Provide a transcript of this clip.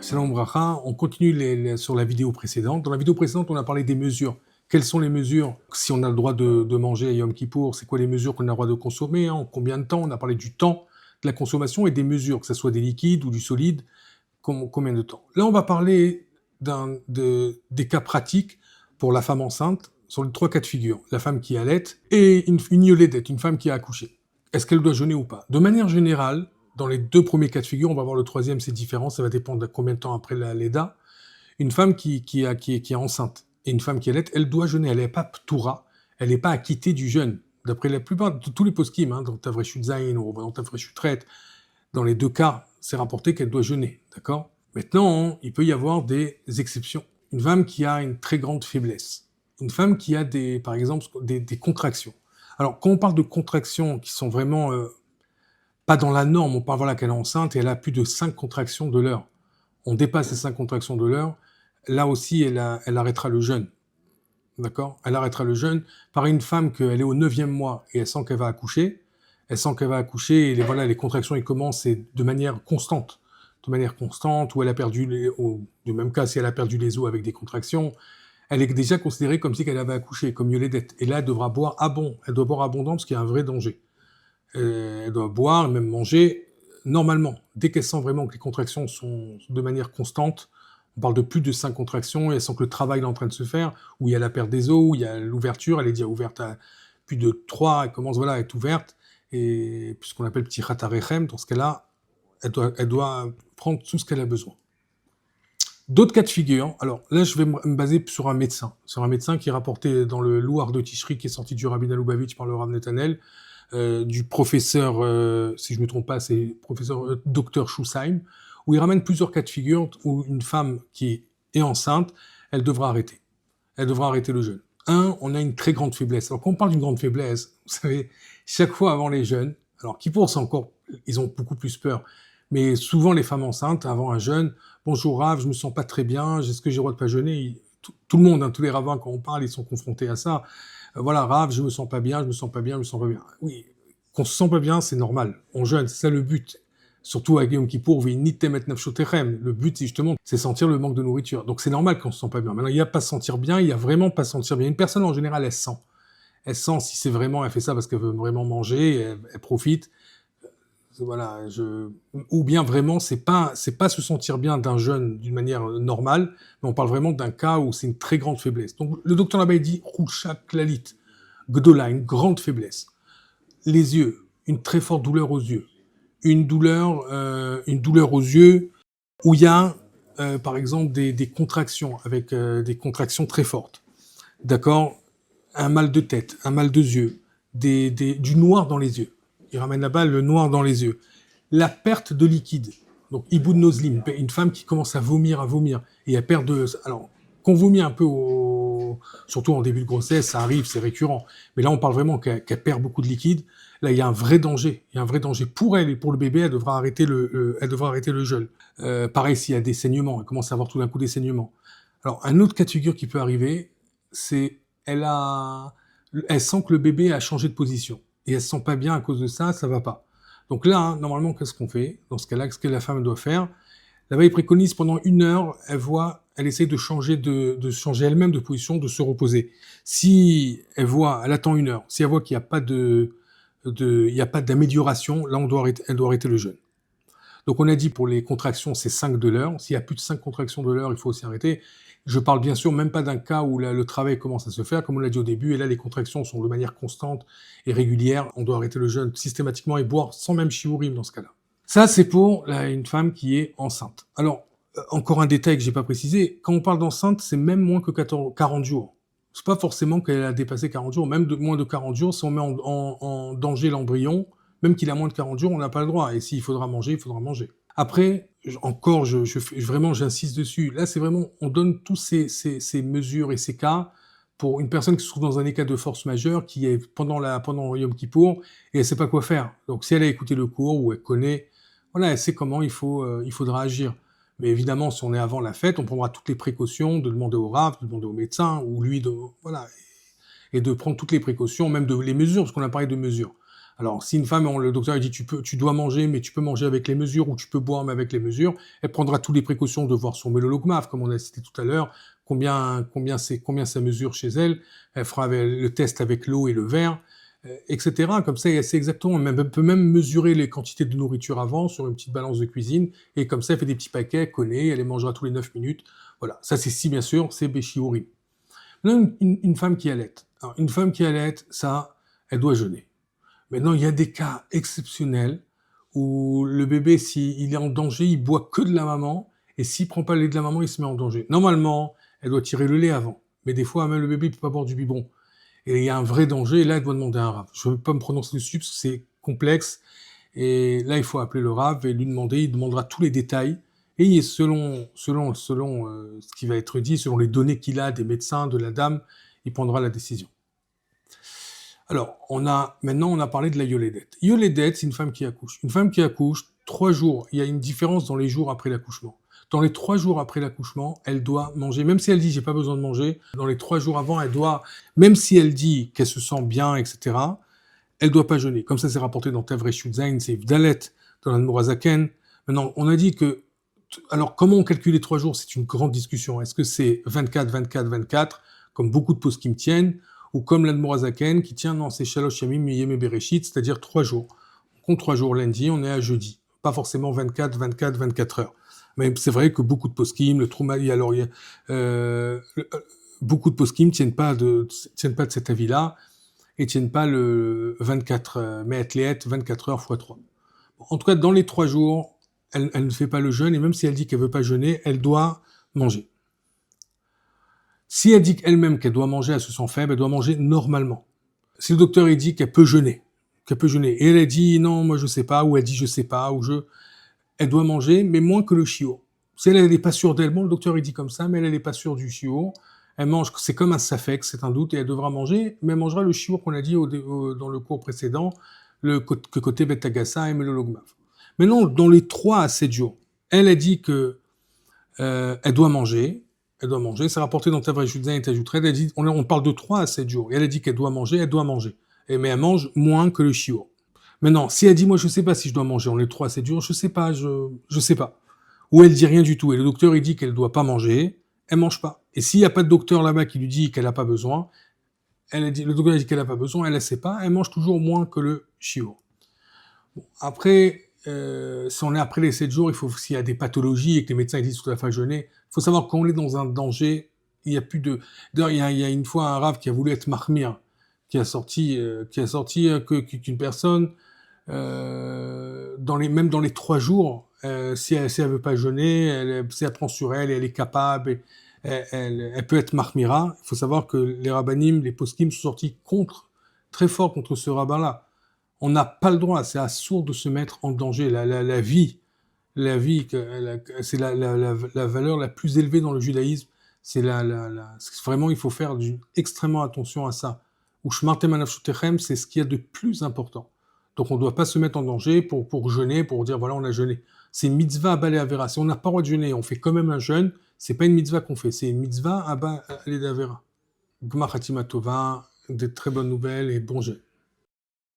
Shalom Bracha, on continue sur la vidéo précédente. Dans la vidéo précédente, on a parlé des mesures. Quelles sont les mesures? Si on a le droit de manger à Yom Kippour, c'est quoi les mesures qu'on a le droit de consommer? En combien de temps? On a parlé du temps de la consommation et des mesures, que ce soit des liquides ou du solide, combien de temps. Là, on va parler des cas pratiques pour la femme enceinte, sur les 3 cas de figure. La femme qui allait et une yoledette, une femme qui a accouché. Est-ce qu'elle doit jeûner ou pas? De manière générale, dans les 2 premiers cas de figure, on va voir le 3e, c'est différent, ça va dépendre de combien de temps après la Leda. Une femme qui est enceinte et une femme qui allait, elle doit jeûner, elle n'est pas ptoura, elle n'est pas acquittée du jeûne. D'après la plupart de tous les poskim, dans Tavreshut Zayin ou dans Tavreshut Tret, dans les 2 cas, c'est rapporté qu'elle doit jeûner, d'accord? Maintenant, il peut y avoir des exceptions. Une femme qui a une très grande faiblesse, une femme qui a par exemple des contractions. Alors, quand on parle de contractions qui sont vraiment pas dans la norme, on parle qu'elle est enceinte et elle a plus de 5 contractions de l'heure. On dépasse les 5 contractions de l'heure, là aussi, elle arrêtera le jeûne. D'accord? Elle arrêtera le jeûne. Pareil, une femme qu'elle est au 9e mois et elle sent qu'elle va accoucher, et les contractions, elles commencent de manière constante. Ou elle a perdu, du même cas, si elle a perdu les os avec des contractions, elle est déjà considérée comme si elle avait accouché, comme yoledette. Et là, elle doit boire abondant parce qu'il y a un vrai danger. Elle doit boire et même manger normalement. Dès qu'elle sent vraiment que les contractions sont de manière constante, on parle de plus de 5 contractions, et elle sent que le travail est en train de se faire, où il y a la perte des os, où il y a l'ouverture, elle est déjà ouverte à plus de 3, elle commence à être ouverte, et ce qu'on appelle petit ratarechem, dans ce cas-là, elle doit prendre tout ce qu'elle a besoin. D'autres cas de figure, alors là je vais me baser sur un médecin qui est rapporté dans le Louar de Tishri, qui est sorti du Rabbi Lubavitch par le Rav Netanel, du professeur, si je ne me trompe pas, c'est professeur Dr Schussheim, où il ramène plusieurs cas de figure où une femme qui est enceinte, elle devra arrêter le jeûne. On a une très grande faiblesse. Alors quand on parle d'une grande faiblesse, vous savez, chaque fois avant les jeûnes, alors Kippour c'est encore, ils ont beaucoup plus peur, mais souvent les femmes enceintes, avant un jeûne, bonjour Rav, je me sens pas très bien, est-ce que j'ai le droit de pas jeûner? Tout le monde, tous les rabbins, quand on parle, ils sont confrontés à ça. Voilà, Rav, je me sens pas bien. Oui, qu'on se sent pas bien, c'est normal. On jeûne, c'est ça le but. Surtout avec Yom Kippour, le but, c'est sentir le manque de nourriture. Donc c'est normal qu'on se sent pas bien. Maintenant, il y a pas se sentir bien, il y a vraiment pas se sentir bien. Une personne, en général, elle sent. Si c'est vraiment, elle fait ça parce qu'elle veut vraiment manger, elle profite. Voilà, ou bien vraiment, c'est pas se sentir bien d'un jeûne d'une manière normale, mais on parle vraiment d'un cas où c'est une très grande faiblesse. Donc, le docteur là-bas, il dit, Roucha Klalit, Gdola, une grande faiblesse. Les yeux, une très forte douleur aux yeux. Une douleur aux yeux où il y a, par exemple, des contractions, avec des contractions très fortes. D'accord? Un mal de tête, un mal de yeux, du noir dans les yeux. Il ramène là-bas le noir dans les yeux. La perte de liquide. Donc, iboud nozlim, une femme qui commence à vomir, et elle perd de... Alors, qu'on vomit un peu, surtout en début de grossesse, ça arrive, c'est récurrent. Mais là, on parle vraiment qu'elle perd beaucoup de liquide. Là, il y a un vrai danger. Il y a un vrai danger pour elle et pour le bébé. Elle devra arrêter le jeûne. Pareil, s'il y a des saignements, elle commence à avoir tout d'un coup des saignements. Alors, un autre cas de figure qui peut arriver, c'est elle sent que le bébé a changé de position. Et elle se sent pas bien à cause de ça, ça va pas. Donc là, normalement, qu'est-ce qu'on fait? Dans ce cas-là, qu'est-ce que la femme doit faire? Là-bas, il préconise pendant 1 heure, elle essaie de changer elle-même de position, de se reposer. Si elle attend 1 heure, si elle voit qu'il n'y a pas d'amélioration, là, elle doit arrêter le jeûne. Donc on a dit pour les contractions, c'est 5 de l'heure. S'il y a plus de 5 contractions de l'heure, il faut aussi arrêter. Je parle bien sûr même pas d'un cas où le travail commence à se faire, comme on l'a dit au début, et là les contractions sont de manière constante et régulière. On doit arrêter le jeûne systématiquement et boire sans même shiurim dans ce cas-là. Ça, c'est pour une femme qui est enceinte. Alors, encore un détail que j'ai pas précisé, quand on parle d'enceinte, c'est même moins que 40 jours. C'est pas forcément qu'elle a dépassé 40 jours, même moins de 40 jours, si on met en danger l'embryon, même qu'il a moins de 40 jours, on n'a pas le droit. Et s'il faudra manger, il faudra manger. Après, vraiment, j'insiste dessus. Là, c'est vraiment, on donne tous ces mesures et ces cas pour une personne qui se trouve dans un état de force majeure, qui est pendant Yom Kippour, et elle sait pas quoi faire. Donc, si elle a écouté le cours, ou elle connaît, voilà, elle sait comment il faudra agir. Mais évidemment, si on est avant la fête, on prendra toutes les précautions de demander au Rav, de demander au médecin, ou lui, voilà, et de prendre toutes les précautions, même les mesures, parce qu'on a parlé de mesures. Alors, si une femme, le docteur elle dit tu dois manger, mais tu peux manger avec les mesures, ou tu peux boire, mais avec les mesures, elle prendra toutes les précautions de voir son mélologmave, comme on a cité tout à l'heure, combien ça mesure chez elle. Elle fera le test avec l'eau et le verre, etc. Comme ça, elle sait exactement, elle peut même mesurer les quantités de nourriture avant sur une petite balance de cuisine, et comme ça, elle fait des petits paquets, elle connaît, elle les mangera tous les 9 minutes. Voilà, ça c'est si bien sûr, c'est Béchiourim. Maintenant, une femme qui allait. Alors, une femme qui allait, ça, elle doit jeûner. Maintenant, il y a des cas exceptionnels où le bébé, s'il est en danger, il boit que de la maman, et s'il prend pas le lait de la maman, il se met en danger. Normalement, elle doit tirer le lait avant, mais des fois, même le bébé, il peut pas boire du biberon. Et il y a un vrai danger, et là, elle doit demander un rave. Je ne veux pas me prononcer dessus, parce que c'est complexe, et là, il faut appeler le rave et lui demander, il demandera tous les détails, et selon ce qui va être dit, selon les données qu'il a des médecins, de la dame, il prendra la décision. Alors, maintenant, on a parlé de la yoledette. Yoledette, c'est une femme qui accouche. Une femme qui accouche, 3 jours, il y a une différence dans les jours après l'accouchement. Dans les 3 jours après l'accouchement, elle doit manger. Même si elle dit, j'ai pas besoin de manger, dans les 3 jours avant, elle doit, même si elle dit qu'elle se sent bien, etc., elle doit pas jeûner. Comme ça, c'est rapporté dans Tavrei Zain, c'est Vdalet, dans la Nourazaken. Maintenant, on a dit que, alors, comment on calcule les 3 jours? C'est une grande discussion. Est-ce que c'est 24, 24, 24, comme beaucoup de poskim tiennent, ou comme l'Admorazaken qui tient dans ses Shalosh Yamim Yeme Bereshit, c'est-à-dire 3 jours. On compte 3 jours lundi, on est à jeudi. Pas forcément 24, 24, 24 heures. Mais c'est vrai que beaucoup de poskim, le Troumali, alors beaucoup de poskim tiennent pas de cet avis-là, et tiennent pas le 24 Me'atleet, 24 heures x 3. En tout cas, dans les 3 jours, elle ne fait pas le jeûne, et même si elle dit qu'elle veut pas jeûner, elle doit manger. Si elle dit elle-même qu'elle doit manger, elle se sent faible, elle doit manger normalement. Si le docteur dit qu'elle peut jeûner, et elle a dit non, moi je sais pas, ou elle dit je sais pas, elle doit manger, mais moins que le shiur. Si elle n'est pas sûre d'elle, bon, le docteur il dit comme ça, mais elle n'est pas sûre du shiur, elle mange, c'est comme un safek, c'est un doute, et elle devra manger, mais elle mangera le shiur qu'on a dit dans le cours précédent, que côté betagassa et melologmav. Maintenant, dans les 3 à 7 jours, elle a dit que elle doit manger, c'est rapporté dans Tavrei Judain et Tajutred, elle dit, on parle de 3 à 7 jours, et elle a dit qu'elle doit manger, mais elle mange moins que le shiur. Maintenant, si elle dit, moi je sais pas si je dois manger, on est 3 à 7 jours, je sais pas, je sais pas. Ou elle dit rien du tout, et le docteur il dit qu'elle doit pas manger, elle mange pas. Et s'il y a pas de docteur là-bas qui lui dit qu'elle a pas besoin, le docteur a dit qu'elle a pas besoin, elle ne sait pas, elle mange toujours moins que le shiur. Bon, après, si on est après les 7 jours, s'il y a des pathologies et que les médecins disent qu'il faut jeûner, il faut savoir que quand on est dans un danger, il y a plus de... D'ailleurs, il y a une fois un rave qui a voulu être mahmir, qui a sorti qu'une personne, même dans les 3 jours, si elle veut pas jeûner, si elle prend sur elle, et elle est capable, elle peut être mahmira. Il faut savoir que les rabbanim, les poskim sont sortis très fort contre ce rabbin-là. On n'a pas le droit, c'est assourd de se mettre en danger. La vie, c'est la valeur la plus élevée dans le judaïsme. Vraiment, il faut faire extrêmement attention à ça. Ou shmartem anafshutechem, c'est ce qu'il y a de plus important. Donc on ne doit pas se mettre en danger pour jeûner, pour dire voilà, on a jeûné. C'est une mitzvah à balé avera. Si on n'a pas le droit de jeûner, on fait quand même un jeûne, c'est pas une mitzvah qu'on fait, c'est une mitzvah à balé avera. Gmar Hatima Tova, des très bonnes nouvelles et bon jeûne.